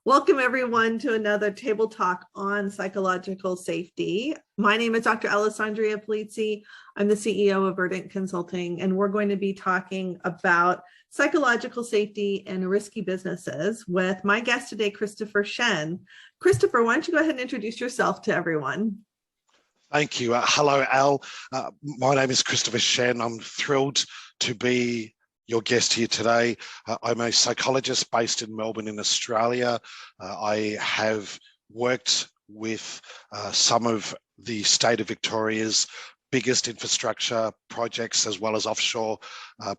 Welcome everyone to another table talk on psychological safety. My name is Dr. Allessandria. I'm the CEO of Verdant Consulting, and we're going to be talking about psychological safety and risky businesses with my guest today, Christopher Shen. Christopher, why don't you go ahead and introduce yourself to everyone? Thank you. Hello, Al. My name is Christopher Shen. I'm thrilled to be your guest here today. I'm a psychologist based in Melbourne in Australia. I have worked with some of the state of Victoria's biggest infrastructure projects, as well as offshore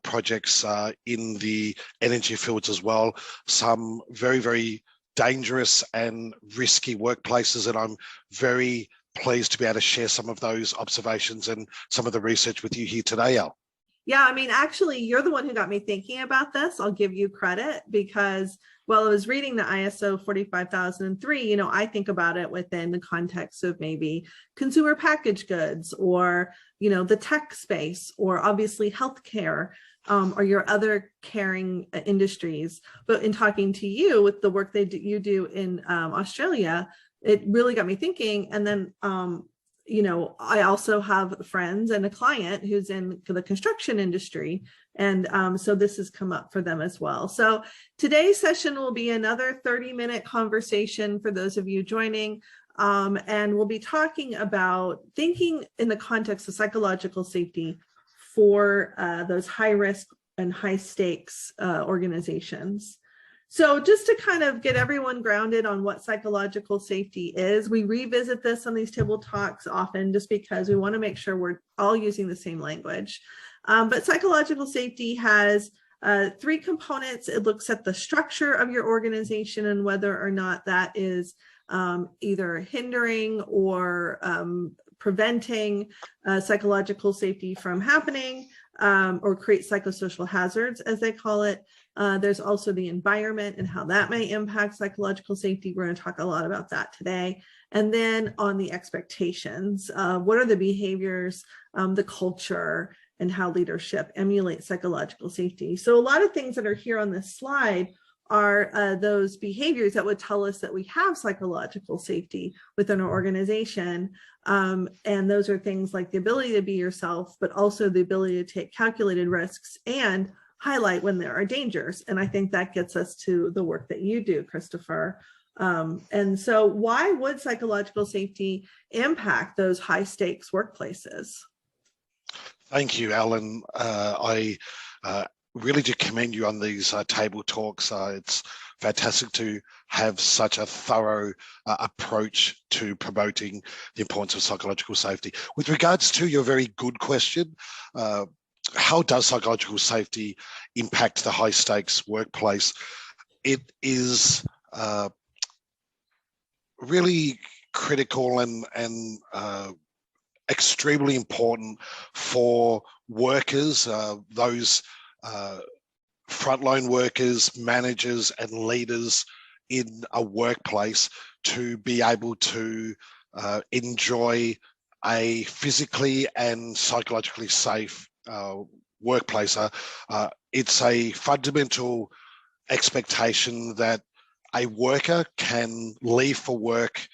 projects in the energy fields as well. Some very, very dangerous and risky workplaces, and I'm very pleased to be able to share some of those observations and some of the research with you here today, Al. Yeah, I mean, actually, you're the one who got me thinking about this. I'll give you credit because while I was reading the ISO 45003, I think about it within the context of maybe consumer packaged goods or, the tech space or obviously healthcare or your other caring industries. But in talking to you with the work you do in Australia, it really got me thinking. And then I also have friends and a client who's in the construction industry. And so this has come up for them as well. So today's session will be another 30-minute conversation for those of you joining. And we'll be talking about thinking in the context of psychological safety for those high risk and high stakes organizations. So just to kind of get everyone grounded on what psychological safety is, we revisit this on these table talks often just because we want to make sure we're all using the same language. But psychological safety has three components. It looks at the structure of your organization and whether or not that is either hindering or preventing psychological safety from happening or create psychosocial hazards, as they call it. There's also the environment and how that may impact psychological safety. We're going to talk a lot about that today. And then on the expectations, what are the behaviors, the culture, and how leadership emulates psychological safety. So a lot of things that are here on this slide are those behaviors that would tell us that we have psychological safety within our organization. And those are things like the ability to be yourself, but also the ability to take calculated risks and highlight when there are dangers. And I think that gets us to the work that you do, Christopher. And so why would psychological safety impact those high stakes workplaces? Thank you, Alan. I really do commend you on these table talks. It's fantastic to have such a thorough approach to promoting the importance of psychological safety. With regards to your very good question, how does psychological safety impact the high stakes workplace? It is really critical and extremely important for workers, those frontline workers, managers, and leaders in a workplace to be able to enjoy a physically and psychologically safe workplace. It's a fundamental expectation that a worker can leave for work,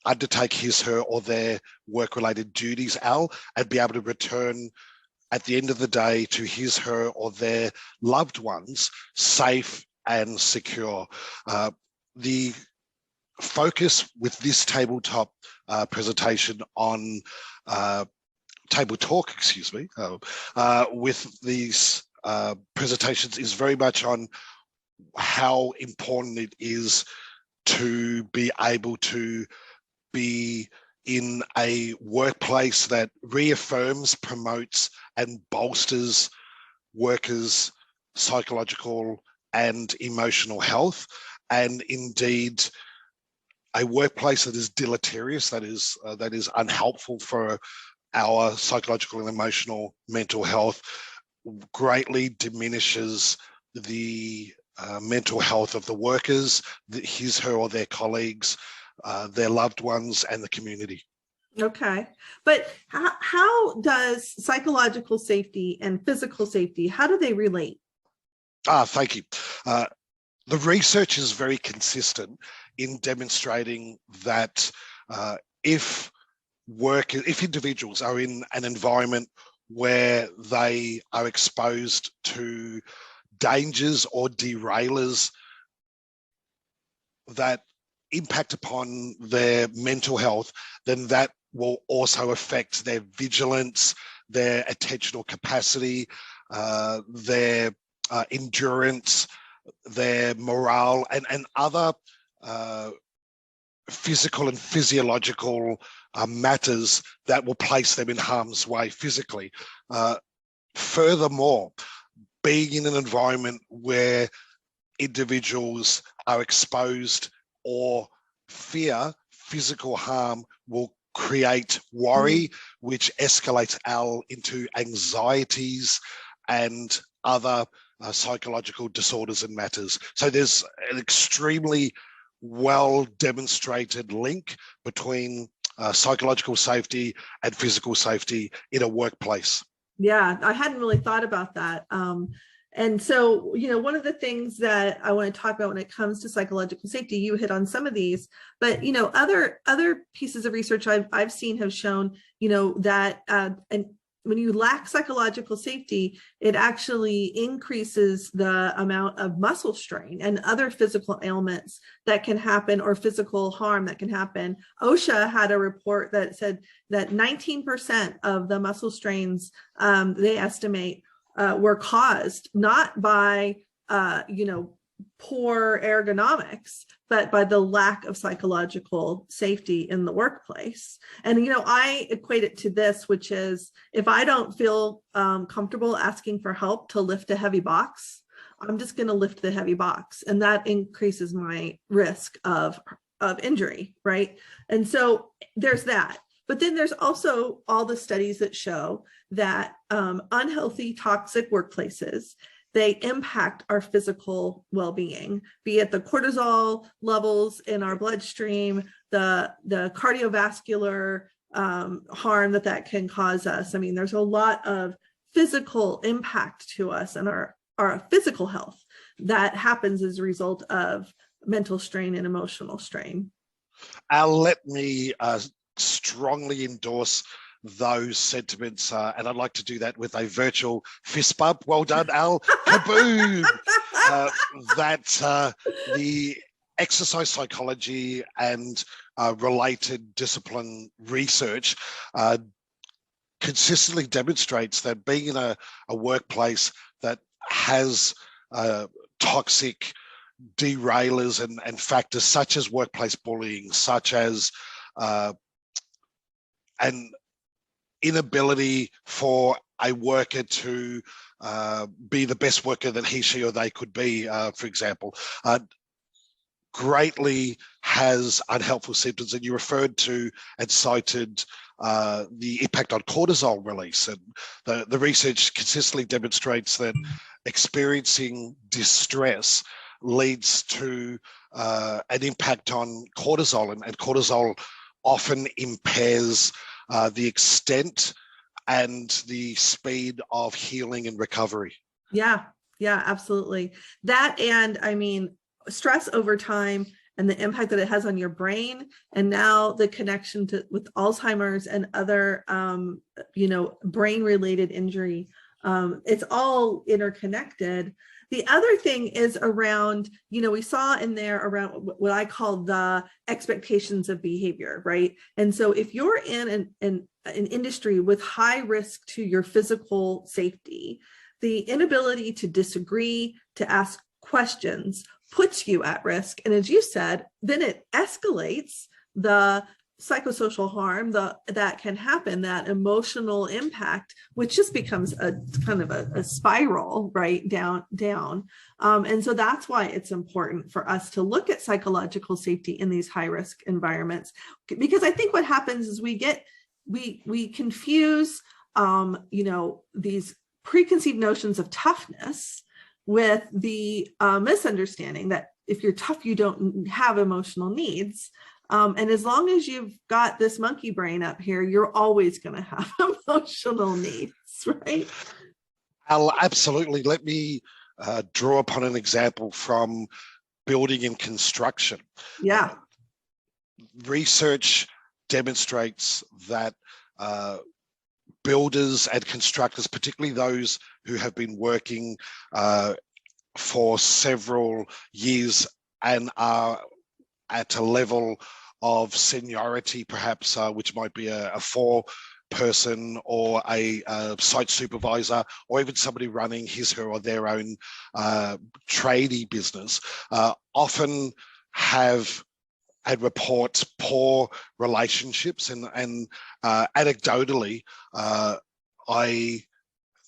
undertake his, her, or their work-related duties, Al, and be able to return at the end of the day to his, her, or their loved ones safe and secure. The focus with this tabletop presentation on table talk, with these presentations is very much on how important it is to be able to be in a workplace that reaffirms, promotes, and bolsters workers' psychological and emotional health, and indeed a workplace that is deleterious, that is unhelpful for our psychological and emotional mental health, greatly diminishes the mental health of the workers, his, her, or their colleagues, their loved ones, and the community. Okay, but how does psychological safety and physical safety, how do they relate? Thank you. The research is very consistent in demonstrating that if individuals are in an environment where they are exposed to dangers or derailers that impact upon their mental health, then that will also affect their vigilance, their attentional capacity, their endurance, their morale, and other physical and physiological matters that will place them in harm's way physically. Furthermore, being in an environment where individuals are exposed or fear physical harm will create worry, which escalates into anxieties and other psychological disorders and matters. So there's an extremely well demonstrated link between psychological safety and physical safety in a workplace. Yeah, I hadn't really thought about that. And so, one of the things that I want to talk about when it comes to psychological safety, you hit on some of these, but, other pieces of research I've seen have shown, that and when you lack psychological safety, it actually increases the amount of muscle strain and other physical ailments that can happen, or physical harm that can happen. OSHA had a report that said that 19% of the muscle strains they estimate were caused not by, poor ergonomics, but by the lack of psychological safety in the workplace. And, I equate it to this, which is if I don't feel comfortable asking for help to lift a heavy box, I'm just going to lift the heavy box. And that increases my risk of injury, right? And so there's that. But then there's also all the studies that show that unhealthy, toxic workplaces, they impact our physical well-being, be it the cortisol levels in our bloodstream, the cardiovascular harm that can cause us. I mean, there's a lot of physical impact to us and our physical health that happens as a result of mental strain and emotional strain. Let me strongly endorse those sentiments, and I'd like to do that with a virtual fist bump. Well done, Al. Kaboom! The exercise psychology and related discipline research consistently demonstrates that being in a workplace that has toxic derailers and factors such as workplace bullying, such as an inability for a worker to be the best worker that he, she, or they could be, for example, greatly has unhelpful symptoms. And you referred to and cited the impact on cortisol release. And the research consistently demonstrates that experiencing distress leads to an impact on cortisol, and cortisol often impairs the extent and the speed of healing and recovery. Yeah, absolutely. That, and I mean, stress over time and the impact that it has on your brain, and now the connection with Alzheimer's and other, brain-related injury. It's all interconnected. The other thing is around, we saw in there around what I call the expectations of behavior, right? And so if you're in an industry with high risk to your physical safety, the inability to disagree, to ask questions puts you at risk. And as you said, then it escalates the psychosocial harm that can happen, that emotional impact, which just becomes a kind of a spiral, right, down. And so that's why it's important for us to look at psychological safety in these high risk environments, because I think what happens is we confuse these preconceived notions of toughness with the misunderstanding that if you're tough, you don't have emotional needs. And as long as you've got this monkey brain up here, you're always going to have emotional needs, right? Absolutely. Let me draw upon an example from building and construction. Yeah. Research demonstrates that builders and constructors, particularly those who have been working for several years and are at a level of seniority, perhaps, which might be a 4-person or a site supervisor, or even somebody running his, her, or their own tradie business, often have and report poor relationships. And anecdotally, I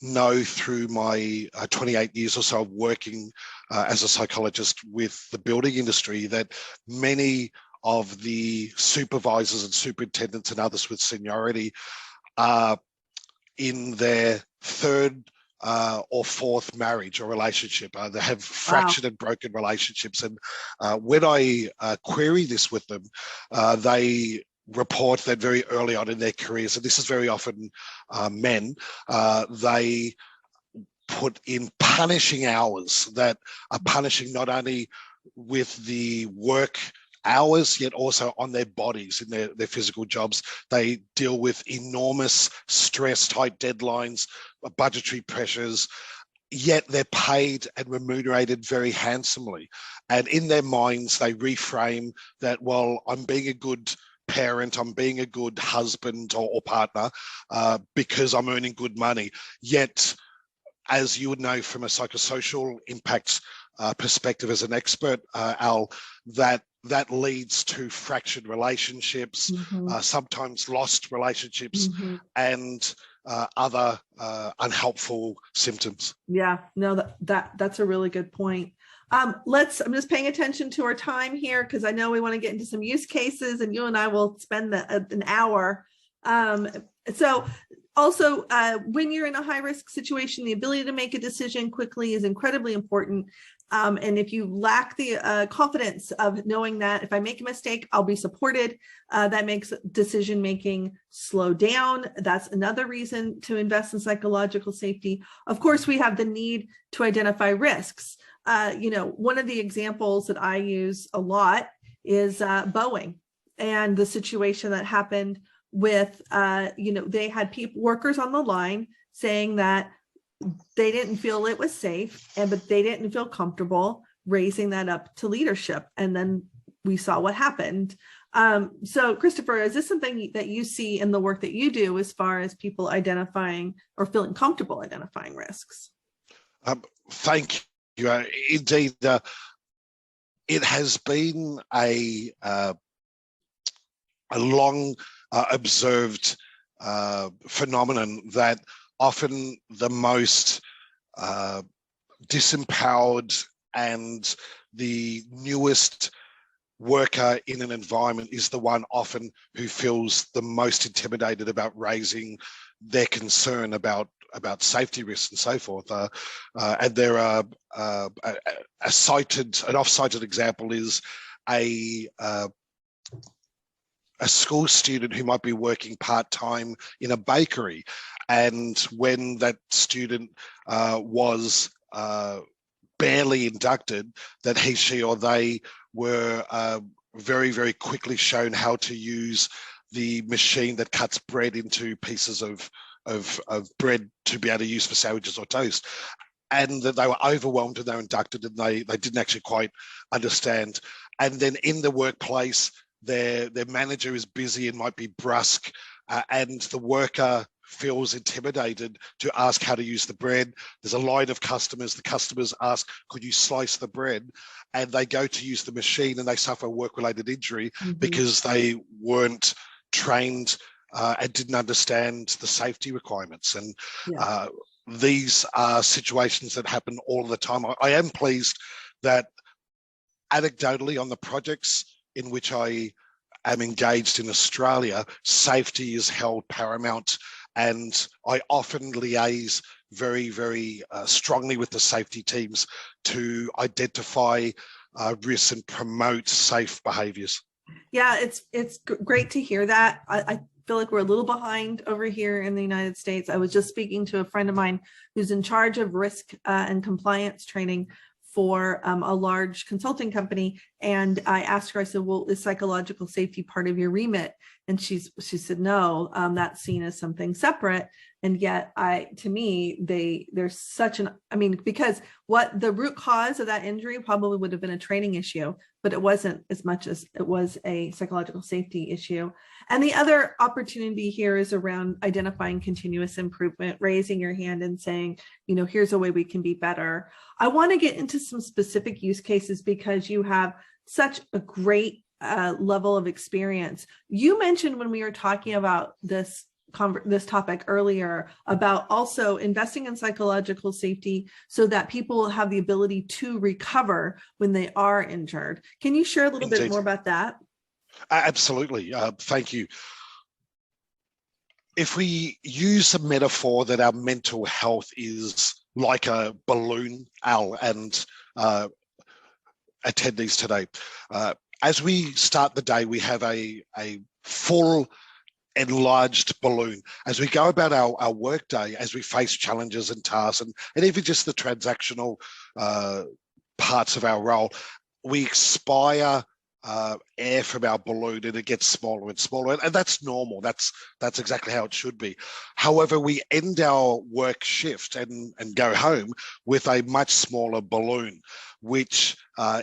know through my 28 years or so of working as a psychologist with the building industry that many of the supervisors and superintendents and others with seniority are in their third or fourth marriage or relationship. They have fractured and broken relationships. And when I query this with them, they report that very early on in their careers, and this is very often men, they put in punishing hours that are punishing not only with the work hours, yet also on their bodies, in their physical jobs. They deal with enormous stress, tight deadlines, budgetary pressures, yet they're paid and remunerated very handsomely. And in their minds, they reframe that, well, I'm being a good parent, I'm being a good husband or partner because I'm earning good money. Yet, as you would know from a psychosocial impacts perspective as an expert, Al, that leads to fractured relationships, sometimes lost relationships, and other unhelpful symptoms. Yeah, no, that's a really good point. I'm just paying attention to our time here because I know we want to get into some use cases, and you and I will spend an hour. So also, when you're in a high-risk situation, the ability to make a decision quickly is incredibly important. And if you lack the confidence of knowing that if I make a mistake, I'll be supported, that makes decision-making slow down. That's another reason to invest in psychological safety. Of course, we have the need to identify risks. One of the examples that I use a lot is Boeing and the situation that happened with, they had workers on the line saying that they didn't feel it was safe, but they didn't feel comfortable raising that up to leadership. And then we saw what happened. So Christopher, is this something that you see in the work that you do as far as people identifying or feeling comfortable identifying risks? Thank you. Indeed, it has been a long observed phenomenon that often the most disempowered and the newest worker in an environment is the one often who feels the most intimidated about raising their concern about safety risks and so forth. And there are an off-cited example is a school student who might be working part-time in a bakery. And when that student was barely inducted, that he, she, or they were very, very quickly shown how to use the machine that cuts bread into pieces of bread to be able to use for sandwiches or toast. And that they were overwhelmed when they were inducted, and they didn't actually quite understand. And then in the workplace, their manager is busy and might be brusque, and the worker feels intimidated to ask how to use the bread. There's a line of customers. The customers ask, could you slice the bread? And they go to use the machine and they suffer a work-related injury because they weren't trained and didn't understand the safety requirements. And these are situations that happen all the time. I am pleased that anecdotally on the projects in which I am engaged in Australia, safety is held paramount. And I often liaise very, very strongly with the safety teams to identify risks and promote safe behaviours. Yeah, it's great to hear that. I feel like we're a little behind over here in the United States. I was just speaking to a friend of mine who's in charge of risk and compliance training for a large consulting company. And I asked her, I said, well, is psychological safety part of your remit? And she said, no, that's seen as something separate. And yet to me, there's such because what the root cause of that injury probably would have been a training issue, but it wasn't as much as it was a psychological safety issue. And the other opportunity here is around identifying continuous improvement, raising your hand and saying, here's a way we can be better. I want to get into some specific use cases because you have such a great level of experience. You mentioned when we were talking about this topic earlier about also investing in psychological safety so that people have the ability to recover when they are injured. Can you share a little bit more about that? Absolutely. Thank you. If we use a metaphor that our mental health is like a balloon, Al, and attendees today, as we start the day, we have a full enlarged balloon. As we go about our work day, as we face challenges and tasks, and even just the transactional parts of our role, we expire air from our balloon and it gets smaller and smaller, and that's normal. That's exactly how it should be. However, we end our work shift and go home with a much smaller balloon, which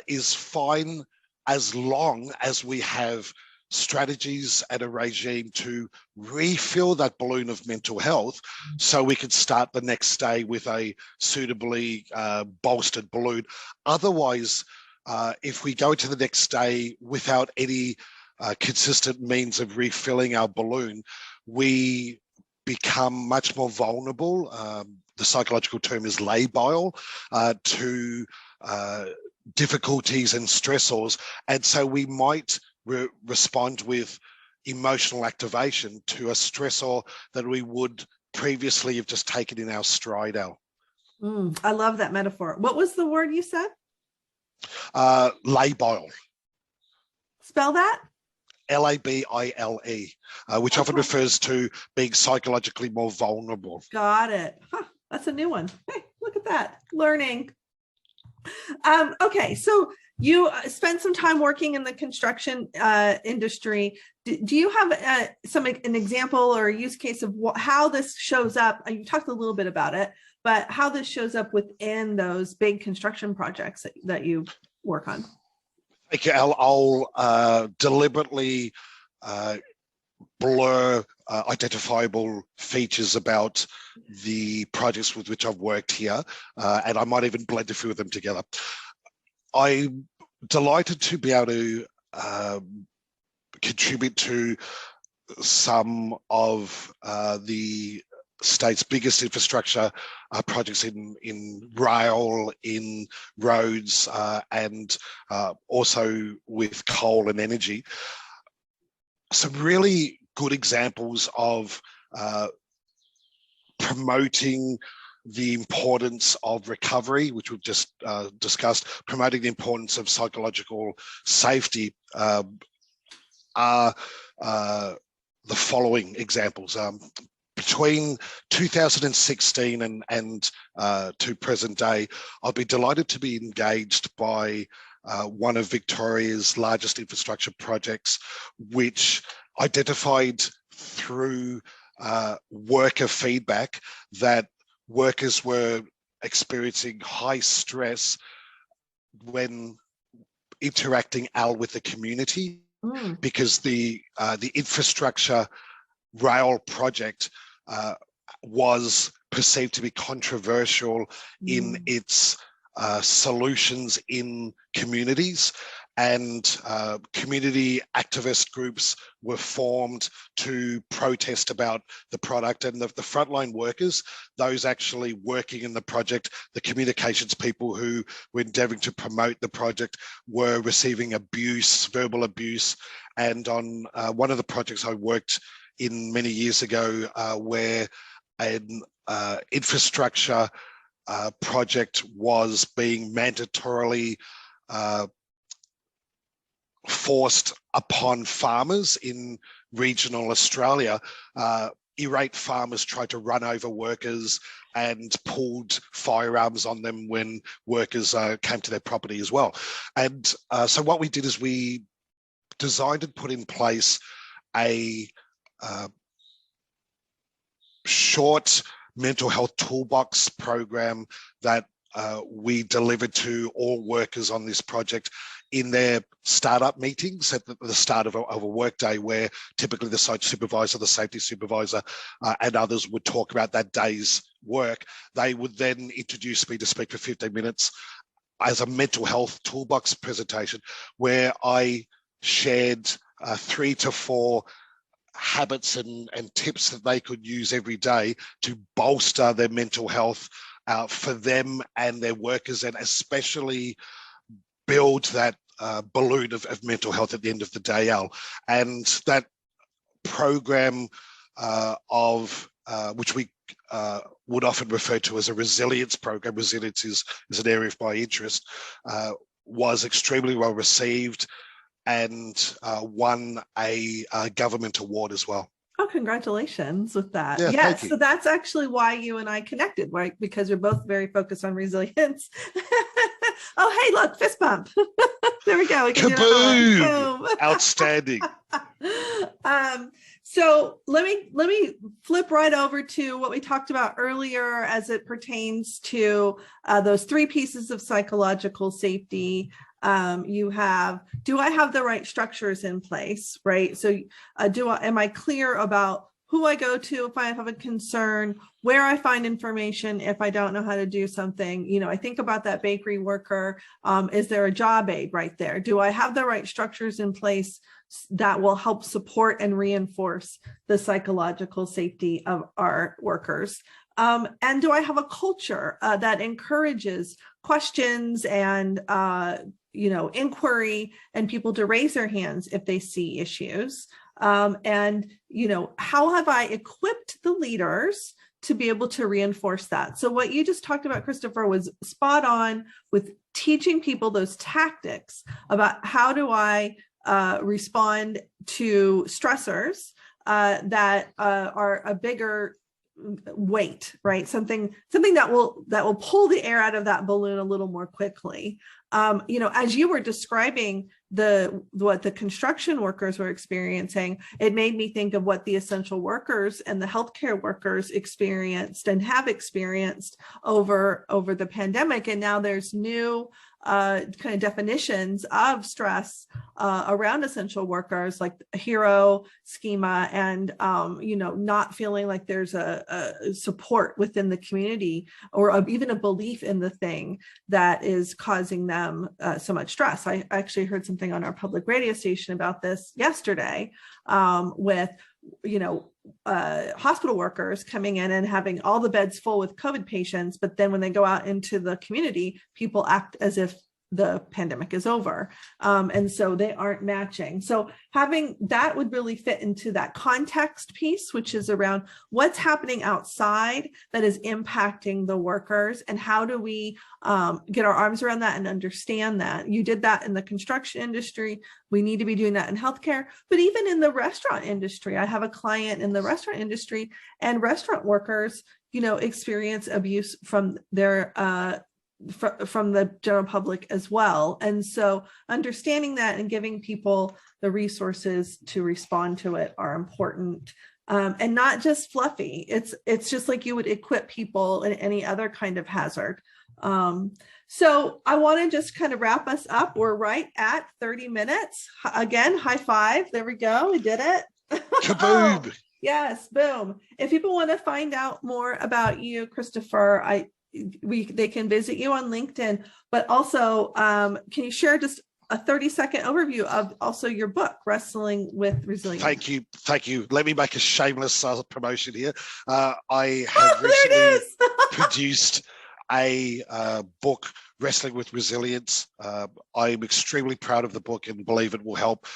is fine as long as we have strategies and a regime to refill that balloon of mental health so we can start the next day with a suitably bolstered balloon. Otherwise, if we go to the next day without any consistent means of refilling our balloon, we become much more vulnerable. The psychological term is labile to difficulties and stressors. And so we might respond with emotional activation to a stressor that we would previously have just taken in our stride, Al. I love that metaphor. What was the word you said? Labile. Spell that? Labile, which often refers to being psychologically more vulnerable. Got it. Huh, that's a new one. Hey, look at that. Learning. Okay, so you spent some time working in the construction industry. Do you have an example or a use case of how this shows up? You talked a little bit about it, but how this shows up within those big construction projects that you work on? Okay, I'll deliberately blur identifiable features about the projects with which I've worked here, and I might even blend a few of them together. I'm delighted to be able to contribute to some of the state's biggest infrastructure projects in rail, in roads, and also with coal and energy. Some really good examples of promoting the importance of recovery, which we've just discussed, promoting the importance of psychological safety are the following examples. Between 2016 and to present day, I'll be delighted to be engaged by one of Victoria's largest infrastructure projects, which identified through worker feedback that workers were experiencing high stress when interacting with the community, because the infrastructure rail project was perceived to be controversial in its solutions in communities, and community activist groups were formed to protest about the product. And the frontline workers, those actually working in the project, the communications people who were endeavoring to promote the project, were receiving abuse, verbal abuse. And on one of the projects I worked in many years ago, where an infrastructure project was being mandatorily forced upon farmers in regional Australia, irate farmers tried to run over workers and pulled firearms on them when workers came to their property as well. And so what we did is we designed and put in place a short mental health toolbox program that we delivered to all workers on this project in their startup meetings at the start of a workday, where typically the site supervisor, the safety supervisor, and others would talk about that day's work. They would then introduce me to speak for 15 minutes as a mental health toolbox presentation, where I shared 3 to 4 habits and tips that they could use every day to bolster their mental health for them and their workers, and especially build that balloon of mental health at the end of the day, Al. And that program which we would often refer to as a resilience program, resilience is an area of my interest, was extremely well received and won a government award as well. Oh, congratulations with that. Yeah, yes, so that's actually why you and I connected, right? Because we're both very focused on resilience. Oh, hey, look, fist bump. There we go. We can Kaboom! Boom. Outstanding. So let me flip right over to what we talked about earlier as it pertains to those 3 pieces of psychological safety. You have, do I have the right structures in place, right? So am I clear about who I go to if I have a concern, where I find information if I don't know how to do something? You know, I think about that bakery worker. Is there a job aid right there? Do I have the right structures in place that will help support and reinforce the psychological safety of our workers? And do I have a culture that encourages questions and inquiry and people to raise their hands if they see issues? And how have I equipped the leaders to be able to reinforce that? So what you just talked about, Christopher, was spot on with teaching people those tactics about how do I respond to stressors that are a bigger weight, right? Something that will pull the air out of that balloon a little more quickly. As you were describing what the construction workers were experiencing, it made me think of what the essential workers and the healthcare workers experienced and have experienced over the pandemic. And now there's new kind of definitions of stress around essential workers, like hero schema, and not feeling like there's a support within the community, or even a belief in the thing that is causing them so much stress. I actually heard something on our public radio station about this yesterday, with hospital workers coming in and having all the beds full with COVID patients, but then when they go out into the community, people act as if the pandemic is over. And so they aren't matching. So having that would really fit into that context piece, which is around what's happening outside that is impacting the workers, and how do we get our arms around that and understand that. You did that in the construction industry. We need to be doing that in healthcare, but even in the restaurant industry. I have a client in the restaurant industry, and restaurant workers, experience abuse from their from the general public as well. And so understanding that and giving people the resources to respond to it are important, and not just fluffy. It's just like you would equip people in any other kind of hazard. So I want to just kind of wrap us up. We're right at 30 minutes. Again, high five. There we go. We did it. Kaboom. Yes, boom. If people want to find out more about you, Christopher, they can visit you on LinkedIn, but also can you share just a 30-second overview of also your book, Wrestling with Resilience? Thank you. Let me make a shameless promotion here. I have recently produced a book, Wrestling with Resilience. I'm extremely proud of the book and believe it will help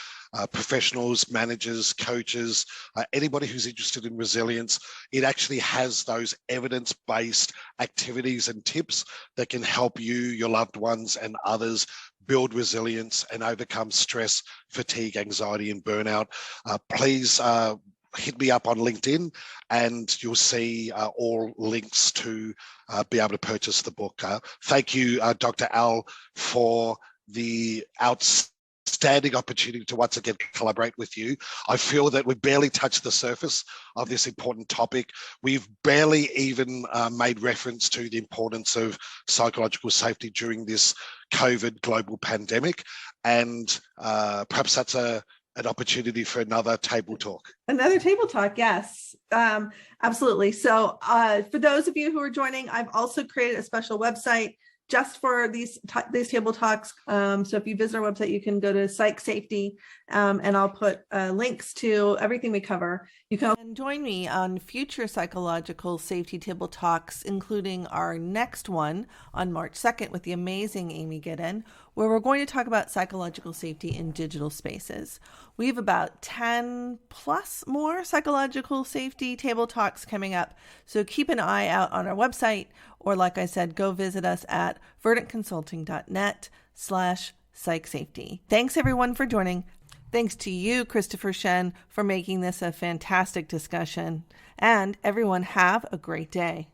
professionals, managers, coaches, anybody who's interested in resilience. It actually has those evidence-based activities and tips that can help you, your loved ones, and others build resilience and overcome stress, fatigue, anxiety, and burnout. Please hit me up on LinkedIn and you'll see all links to be able to purchase the book. Thank you, Dr. Al, for the outstanding opportunity to once again collaborate with you. I feel that we barely touched the surface of this important topic. We've barely even made reference to the importance of psychological safety during this COVID global pandemic. And perhaps that's an opportunity for another table talk. Another table talk, yes, absolutely. So for those of you who are joining, I've also created a special website just for these table talks. So if you visit our website, you can go to Psych Safety, and I'll put links to everything we cover. You can join me on future psychological safety table talks, including our next one on March 2nd with the amazing Amy Giddin, where we're going to talk about psychological safety in digital spaces. We have about 10 plus more psychological safety table talks coming up. So keep an eye out on our website, or like I said, go visit us at verdantconsulting.net/psychsafety. Thanks everyone for joining. Thanks to you, Christopher Shen, for making this a fantastic discussion. And everyone have a great day.